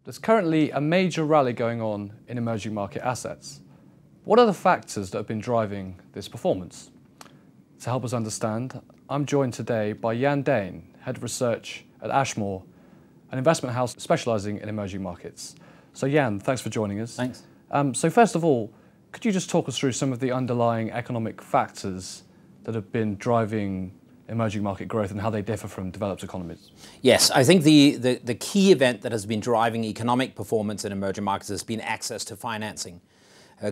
There's currently a major rally going on in emerging market assets. What are the factors that have been driving this performance? To help us understand, I'm joined today by Dehn, Head of Research at Ashmore, an investment house specialising in emerging markets. So Jan, thanks for joining us. Thanks. So first of all, could you just talk us through some of the underlying economic factors that have been driving emerging market growth and how they differ from developed economies? Yes, I think the key event that has been driving economic performance in emerging markets has been access to financing.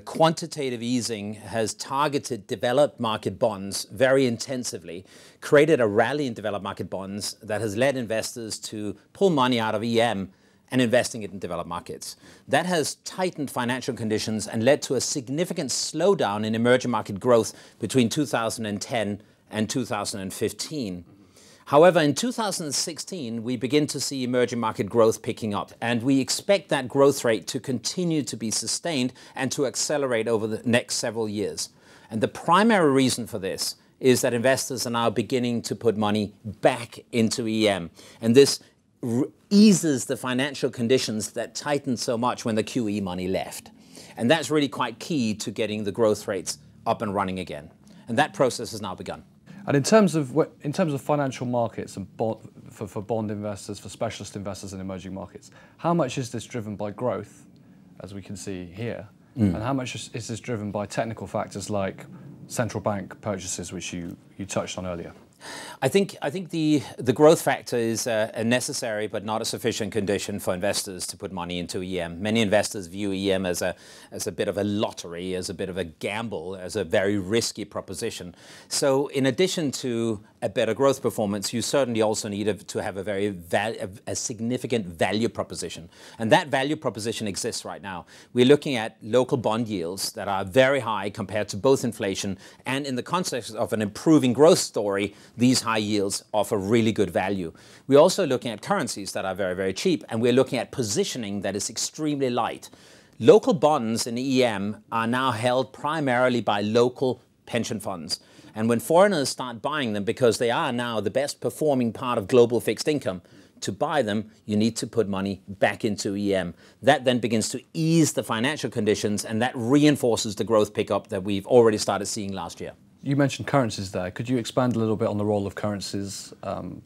Quantitative easing has targeted developed market bonds very intensively, created a rally in developed market bonds that has led investors to pull money out of EM and investing it in developed markets. That has tightened financial conditions and led to a significant slowdown in emerging market growth between 2010 and 2015. However, in 2016, we begin to see emerging market growth picking up, and we expect that growth rate to continue to be sustained and to accelerate over the next several years. And the primary reason for this is that investors are now beginning to put money back into EM. And this eases the financial conditions that tightened so much when the QE money left. And that's really quite key to getting the growth rates up and running again. And that process has now begun. And in terms of financial markets and for bond investors, for specialist investors in emerging markets, how much is this driven by growth, as we can see here, and how much is this driven by technical factors like central bank purchases, which you touched on earlier? I think the growth factor is a necessary but not a sufficient condition for investors to put money into EM. Many investors view EM as a bit of a lottery, as a bit of a gamble, as a very risky proposition. So in addition to a better growth performance, you certainly also need to have a significant value proposition. And that value proposition exists right now. We're looking at local bond yields that are very high compared to both inflation, and in the context of an improving growth story, these high yields offer really good value. We're also looking at currencies that are very, very cheap, and we're looking at positioning that is extremely light. Local bonds in EM are now held primarily by local pension funds. And when foreigners start buying them, because they are now the best performing part of global fixed income, to buy them, you need to put money back into EM. That then begins to ease the financial conditions, and that reinforces the growth pickup that we've already started seeing last year. You mentioned currencies there. Could you expand a little bit on the role of currencies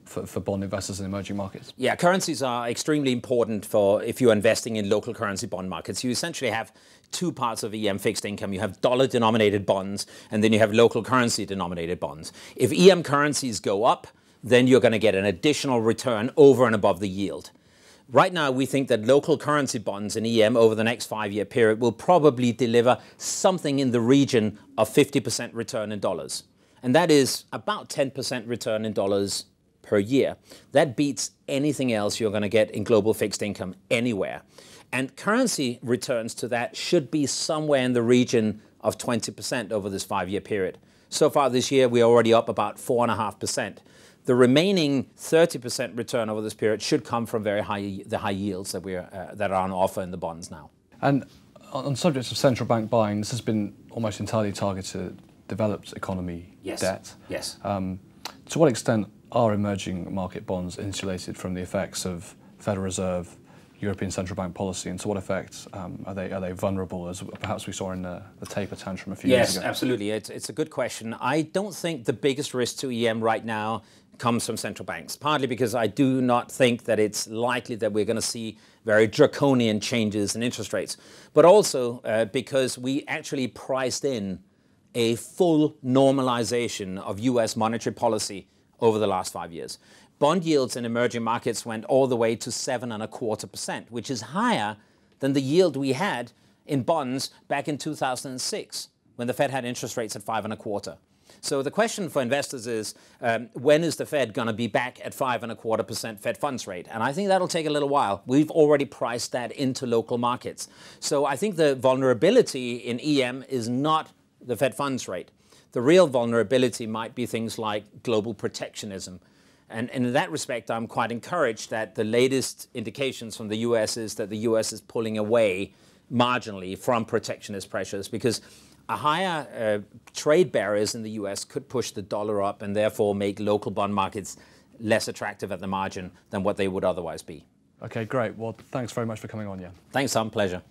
for bond investors in emerging markets? Yeah, currencies are extremely important for if you're investing in local currency bond markets. You essentially have two parts of EM fixed income. You have dollar-denominated bonds, and then you have local currency-denominated bonds. If EM currencies go up, then you're going to get an additional return over and above the yield. Right now, we think that local currency bonds in EM over the next 5-year period will probably deliver something in the region of 50% return in dollars. And that is about 10% return in dollars per year. That beats anything else you're going to get in global fixed income anywhere. And currency returns to that should be somewhere in the region of 20% over this 5-year period. So far this year, we're already up about 4.5%. The remaining 30% return over this period should come from the high yields that are on offer in the bonds now. And on subjects of central bank buying, this has been almost entirely targeted developed economy debt. Yes. To what extent are emerging market bonds insulated from the effects of Federal Reserve, European Central Bank policy, and to what effect are they vulnerable, as perhaps we saw in the taper tantrum a few years ago? Yes, absolutely. It's a good question. I don't think the biggest risk to EM right now comes from central banks, partly because I do not think that it's likely that we're going to see very draconian changes in interest rates, but also because we actually priced in a full normalization of US monetary policy over the last 5 years. Bond yields in emerging markets went all the way to 7.25%, which is higher than the yield we had in bonds back in 2006, when the Fed had interest rates at 5.25%. So the question for investors is, when is the Fed going to be back at 5.25% Fed funds rate? And I think that'll take a little while. We've already priced that into local markets. So I think the vulnerability in EM is not the Fed funds rate. The real vulnerability might be things like global protectionism. And in that respect, I'm quite encouraged that the latest indications from the US is that the US is pulling away marginally from protectionist pressures, because a higher trade barriers in the US could push the dollar up and therefore make local bond markets less attractive at the margin than what they would otherwise be. Okay, great. Well, thanks very much for coming on, Jan. Thanks, Tom. Pleasure.